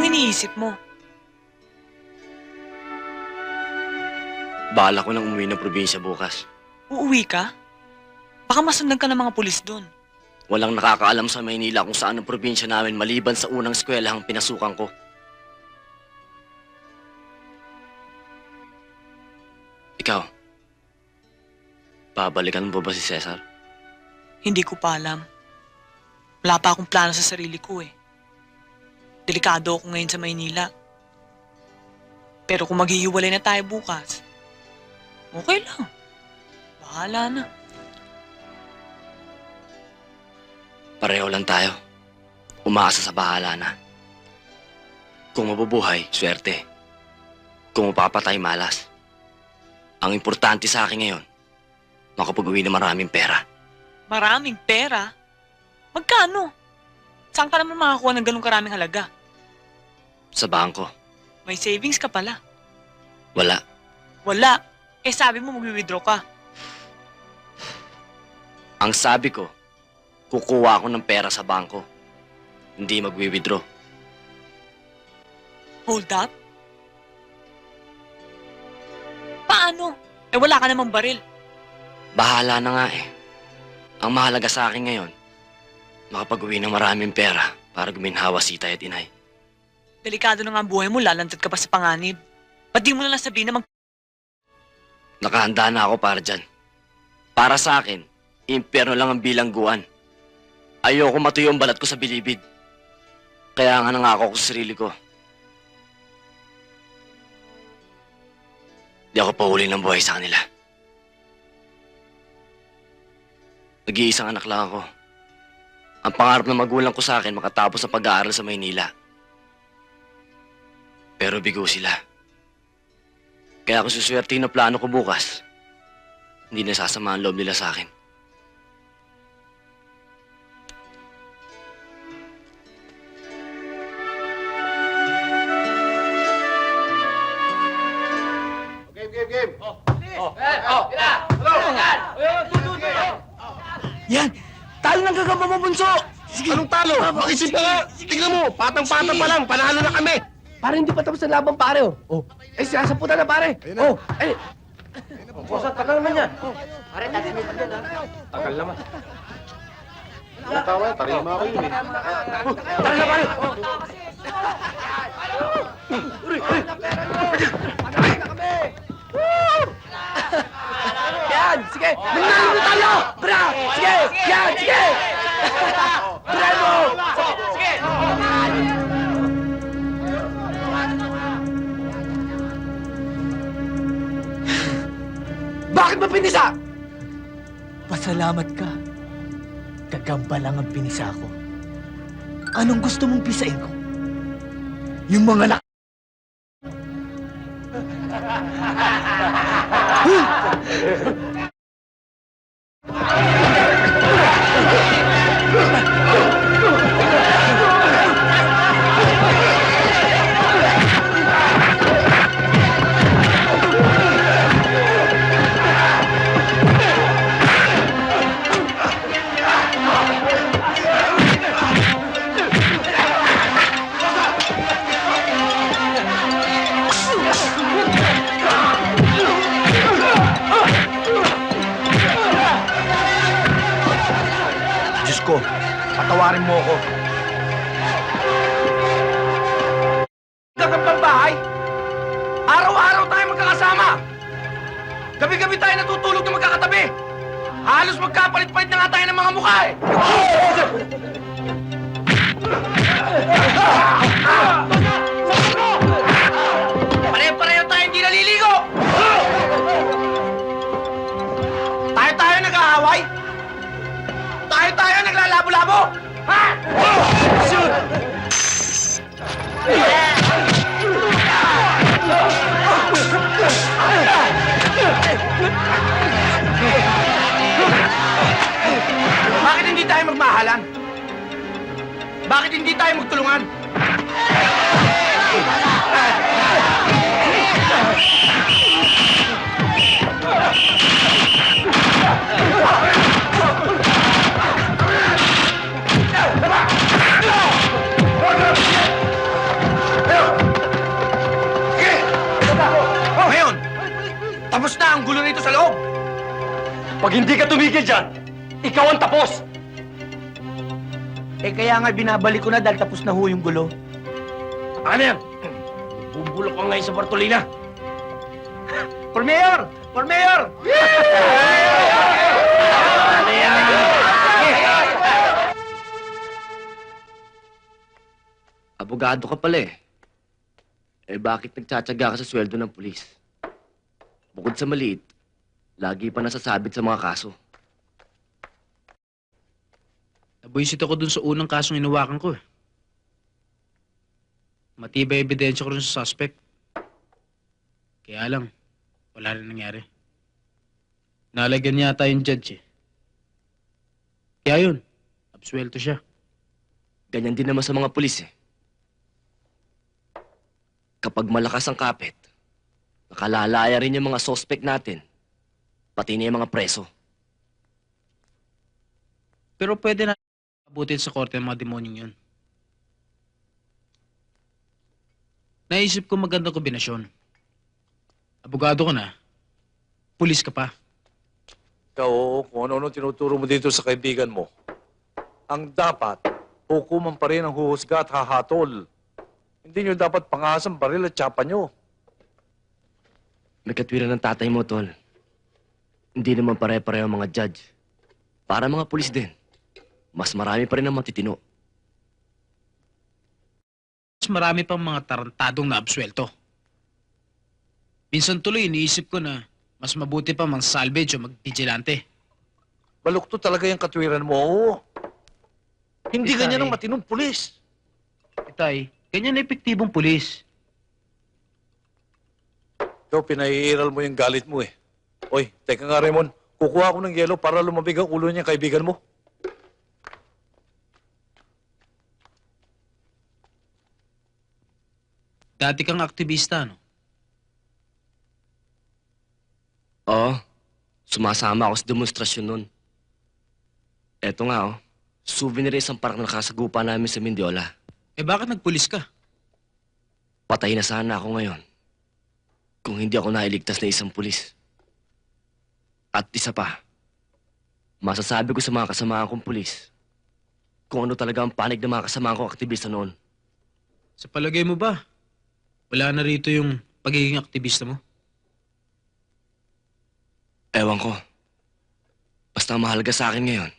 iniisip mo? Bala ko nang umuwi ng probinsya bukas. Uuwi ka? Baka masundan ka ng mga pulis doon. Walang nakakaalam sa Maynila kung saan ang probinsya namin maliban sa unang eskwelahang pinasukan ko. Ikaw, babalikan mo ba si Cesar? Hindi ko pa alam. Wala pa akong plano sa sarili ko eh. Delikado ako ngayon sa Maynila. Pero kung maghihiwalay na tayo bukas, okay lang. Bahala na. Pareho lang tayo. Umaasa sa bahala na. Kung mabubuhay, swerte. Kung mapapatay, malas. Ang importante sa akin ngayon, makapag-uwi na maraming pera. Maraming pera? Magkano? Saan ka naman makakuha ng ganong karaming halaga? Sa bangko, May savings ka pala. wala. Wala. Eh sabi mo mag-withdraw ka. Ang sabi ko, kukuha ako ng pera sa bangko. Hindi magwi-withdraw. Hold up? Paano? Eh wala ka namang baril. Bahala na nga eh. Ang mahalaga sa akin ngayon, makapag-uwi ng maraming pera para guminhawa si Tay at Inay. Delikado na nga ang buhay mo, lalantad ka pa sa panganib. Ba't di mo na lang sabihin na Nakahanda na ako para dyan. Para sa akin, impyerno lang ang bilangguan. Ayoko matuyo ang balat ko sa bilibid. Kaya nga nangako ko sa sarili ko. Di ako pahuli ng buhay sa kanila. Nag-iisang anak lang ako. Ang pangarap ng magulang ko sa akin makatapos ng pag-aaral sa Maynila. Pero bigo sila. Kaya kung suswertein na plano ko bukas, hindi nasasama ang loob nila sa akin. Game. Yan! Talo ng gagamba mo, bunso! Sige! Anong talo? Makisip ka nga. Tingnan mo, patang-pata pa lang. Panalo na kami. Pare, hindi pa tapos ang laban, pare, oh. Oh. Eh, sinasaputan na, pare. Ayun na. Oh, eh. Boss, ang tagal naman yan. Pare, tagal naman yan, ha? Tagal naman. Tawa, tarima ko yun eh. Tara na, pare! Yan! Sige! Nanalo na tayo! Bra! Sige! Yan! Sige! Bravo! Sige! Bakit ba pinisa? Pasalamat ka. Gagamba lang ang pinisa ko. Anong gusto mong pisain ko? Yung mga Diyos ko, patawarin mo ako. Gagambang bahay? Araw-araw tayo magkakasama. Gabi-gabi tayo natutulog na magkakatabi. Halos magkapalit-palit na nga tayo ng mga mukha eh. Pare-pareho tayo hindi naliligo. Tayo-tayo nag-aaway. Tayo-tayo naglalabo-labo. Ha? Bakit hindi tayo magmahalan? Bakit hindi tayo magtulungan? Tapos na ang gulo nito sa loob! Pag hindi ka tumigil dyan, ikaw ang tapos! Eh kaya nga binabalik ko na dahil tapos na ho yung gulo. Ano yan? Bubulok ka ngayon sa Bartolina. For Mayor! For Mayor! Ano yan? Abogado ka pala eh. Eh bakit nagtsatsaga ka sa sweldo ng pulis? Bukod sa maliit, lagi pa nasasabit sa mga kaso. Nabuisit ako dun sa unang kasong inawakan ko eh. Matibay ebidensya ko rin sa suspect. Kaya lang, wala rin nangyari. Nalagyan yata yung judge eh. Kaya yun, absuelto siya. Ganyan din naman sa mga pulis eh. Kapag malakas ang kapit, nakalalaya rin yung mga suspect natin. Pati na yung mga preso. Pero pwede na abutin sa korte ang mga demonyong yun. Naisip ko magandang kombinasyon. Abogado ko na, pulis ka pa. Ikaw, oo, kung ano-ano tinuturo mo dito sa kaibigan mo. Ang dapat, hukuman pa rin ang huhusga at hahatol. Hindi nyo dapat pangasang baril at tsapa nyo. May katwiran ng tatay mo, tol. Hindi naman pare-pareho ang mga judge. Para mga pulis din. Mas marami pa rin ang matitino. Mas marami pang mga tarantadong na absuelto. Minsan tuloy iniisip ko na mas mabuti pa mang salvage o mag-vigilante. Balukto talaga yung katwiran mo, oo. Hindi Itay. ganyan ang matinong pulis. Itay, ganyan na epektibong pulis. Ikaw, pinaiiral mo yung galit mo eh. Oy, teka nga Raymond, kukuha ko ng yelo para lumabig ang ulo niya kaibigan mo. Dati kang aktivista, no? Oo, sumasama ako sa demonstrasyon nun. Eto nga, souvenir isang parang nakasagupa namin sa Mindiola. Eh bakit nagpulis ka? Patay na sana ako ngayon kung hindi ako nailigtas na isang pulis. At isa pa, masasabi ko sa mga kasamahan kong pulis kung ano talaga ang panig ng mga kasamahan kong aktivista noon. Sa palagay mo ba, wala na rito yung pagiging aktivista mo? Ewan ko. Basta ang mahalaga sa akin ngayon,